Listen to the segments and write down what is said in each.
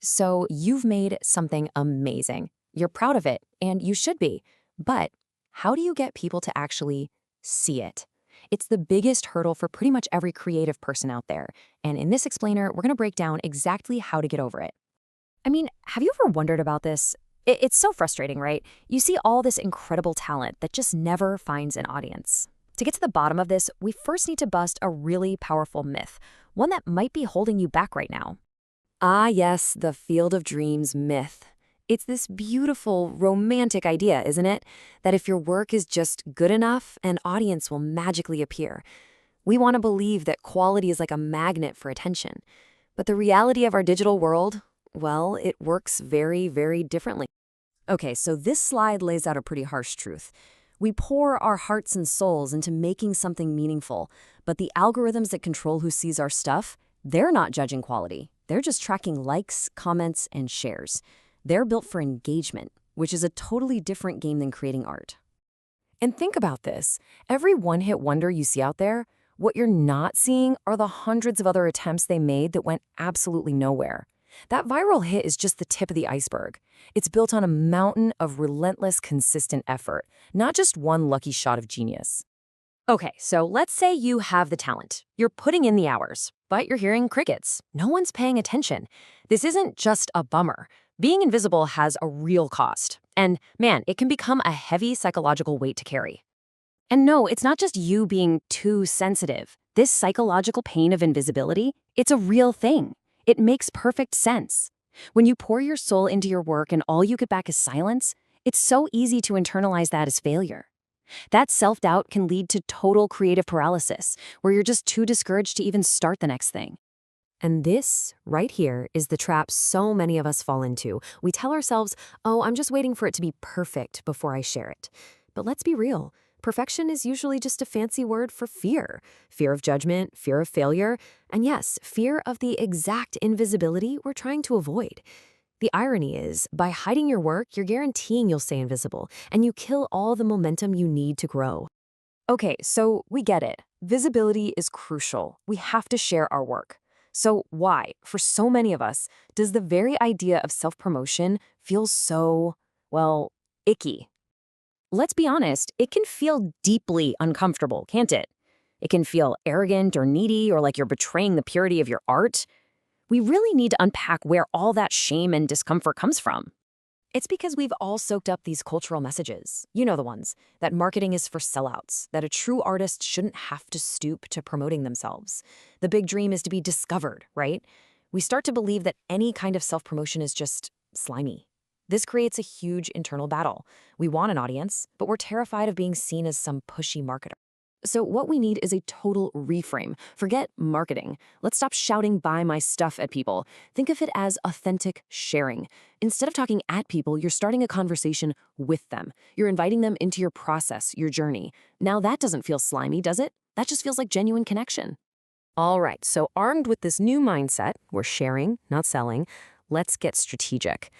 So you've made something amazing. You're proud of it, and you should be. But how do you get people to actually see it? It's the biggest hurdle for pretty much every creative person out there. And in this explainer, we're going to break down exactly how to get over it. I mean, have you ever wondered about this? It's so frustrating, right? You see all this incredible talent that just never finds an audience. To get to the bottom of this, we first need to bust a really powerful myth, one that might be holding you back right now. Ah, yes, the field of dreams myth. It's this beautiful, romantic idea, isn't it? That if your work is just good enough, an audience will magically appear. We want to believe that quality is like a magnet for attention. But the reality of our digital world, well, it works very, very differently. Okay, so this slide lays out a pretty harsh truth. We pour our hearts and souls into making something meaningful, but the algorithms that control who sees our stuff, they're not judging quality. They're just tracking likes, comments, and shares. They're built for engagement, which is a totally different game than creating art. And think about this. Every one-hit wonder you see out there, what you're not seeing are the hundreds of other attempts they made that went absolutely nowhere. That viral hit is just the tip of the iceberg. It's built on a mountain of relentless, consistent effort, not just one lucky shot of genius. Okay, so let's say you have the talent. You're putting in the hours, but you're hearing crickets. No one's paying attention. This isn't just a bummer. Being invisible has a real cost. And man, it can become a heavy psychological weight to carry. And no, it's not just you being too sensitive. This psychological pain of invisibility, it's a real thing. It makes perfect sense. When you pour your soul into your work and all you get back is silence, it's so easy to internalize that as failure. That self-doubt can lead to total creative paralysis, where you're just too discouraged to even start the next thing. And this, right here, is the trap so many of us fall into. We tell ourselves, oh, I'm just waiting for it to be perfect before I share it. But let's be real. Perfection is usually just a fancy word for fear. Fear of judgment, fear of failure, and yes, fear of the exact invisibility we're trying to avoid. The irony is, by hiding your work, you're guaranteeing you'll stay invisible, and you kill all the momentum you need to grow. Okay, so we get it. Visibility is crucial. We have to share our work. So why, for so many of us, does the very idea of self-promotion feel so, well, icky? Let's be honest, it can feel deeply uncomfortable, can't it? It can feel arrogant or needy or like you're betraying the purity of your art. We really need to unpack where all that shame and discomfort comes from. It's because we've all soaked up these cultural messages. You know the ones, that marketing is for sellouts, that a true artist shouldn't have to stoop to promoting themselves. The big dream is to be discovered, right? We start to believe that any kind of self-promotion is just slimy. This creates a huge internal battle. We want an audience, but we're terrified of being seen as some pushy marketer. So what we need is a total reframe. Forget marketing. Let's stop shouting "buy my stuff" at people. Think of it as authentic sharing. Instead of talking at people, you're starting a conversation with them. You're inviting them into your process, your journey. Now that doesn't feel slimy, does it? That just feels like genuine connection. All right, so armed with this new mindset, we're sharing, not selling. Let's get strategic.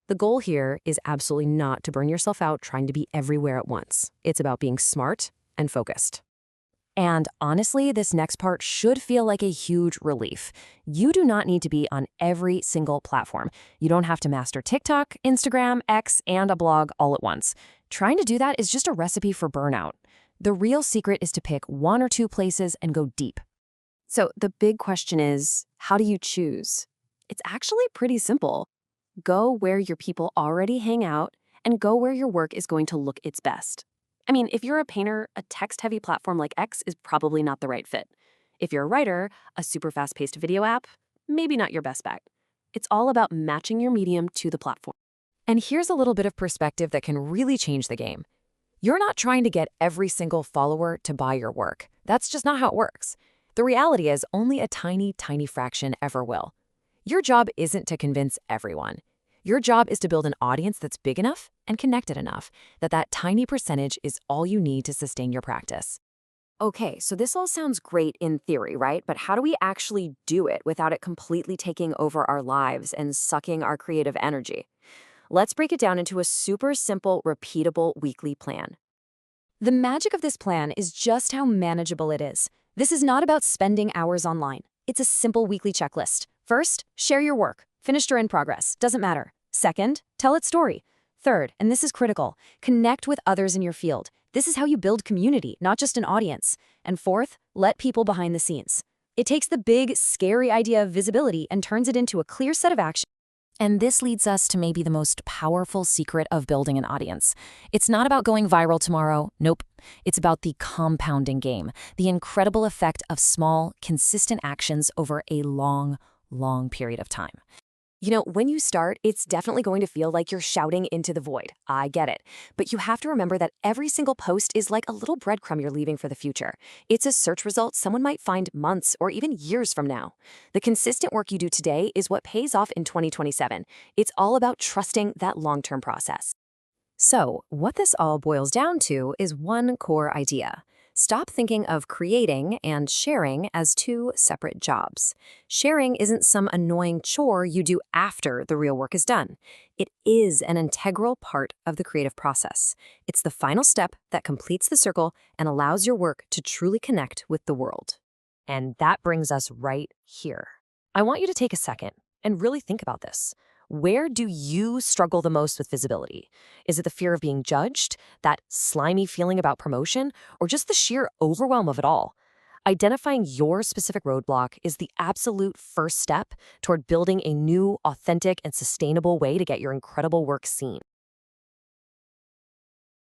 The goal here is absolutely not to burn yourself out trying to be everywhere at once. It's about being smart and focused. And honestly, this next part should feel like a huge relief. You do not need to be on every single platform. You don't have to master TikTok, Instagram, X, and a blog all at once. Trying to do that is just a recipe for burnout. The real secret is to pick one or two places and go deep. So the big question is, how do you choose? It's actually pretty simple. Go where your people already hang out and go where your work is going to look its best. I mean, if you're a painter, a text-heavy platform like X is probably not the right fit. If you're a writer, a super fast-paced video app, maybe not your best bet. It's all about matching your medium to the platform. And here's a little bit of perspective that can really change the game. You're not trying to get every single follower to buy your work. That's just not how it works. The reality is only a tiny, tiny fraction ever will. Your job isn't to convince everyone. Your job is to build an audience that's big enough and connected enough that that tiny percentage is all you need to sustain your practice. Okay, so this all sounds great in theory, right? But how do we actually do it without it completely taking over our lives and sucking our creative energy? Let's break it down into a super simple, repeatable weekly plan. The magic of this plan is just how manageable it is. This is not about spending hours online. It's a simple weekly checklist. First, share your work. finished or in progress, doesn't matter. Second, tell its story. Third, and this is critical, connect with others in your field. This is how you build community, not just an audience. And fourth, let people behind the scenes. It takes the big, scary idea of visibility and turns it into a clear set of actions. And this leads us to maybe the most powerful secret of building an audience. It's not about going viral tomorrow. Nope. It's about the compounding game, the incredible effect of small, consistent actions over a long, long period of time. You know, when you start, it's definitely going to feel like you're shouting into the void. I get it. But you have to remember that every single post is like a little breadcrumb you're leaving for the future. It's a search result someone might find months or even years from now. The consistent work you do today is what pays off in 2027. It's all about trusting that long-term process. So, what this all boils down to is one core idea. Stop thinking of creating and sharing as two separate jobs. Sharing isn't some annoying chore you do after the real work is done. It is an integral part of the creative process. It's the final step that completes the circle and allows your work to truly connect with the world. And that brings us right here. I want you to take a second and really think about this. Where do you struggle the most with visibility? Is it the fear of being judged, that slimy feeling about promotion, or just the sheer overwhelm of it all? Identifying your specific roadblock is the absolute first step toward building a new, authentic, and sustainable way to get your incredible work seen.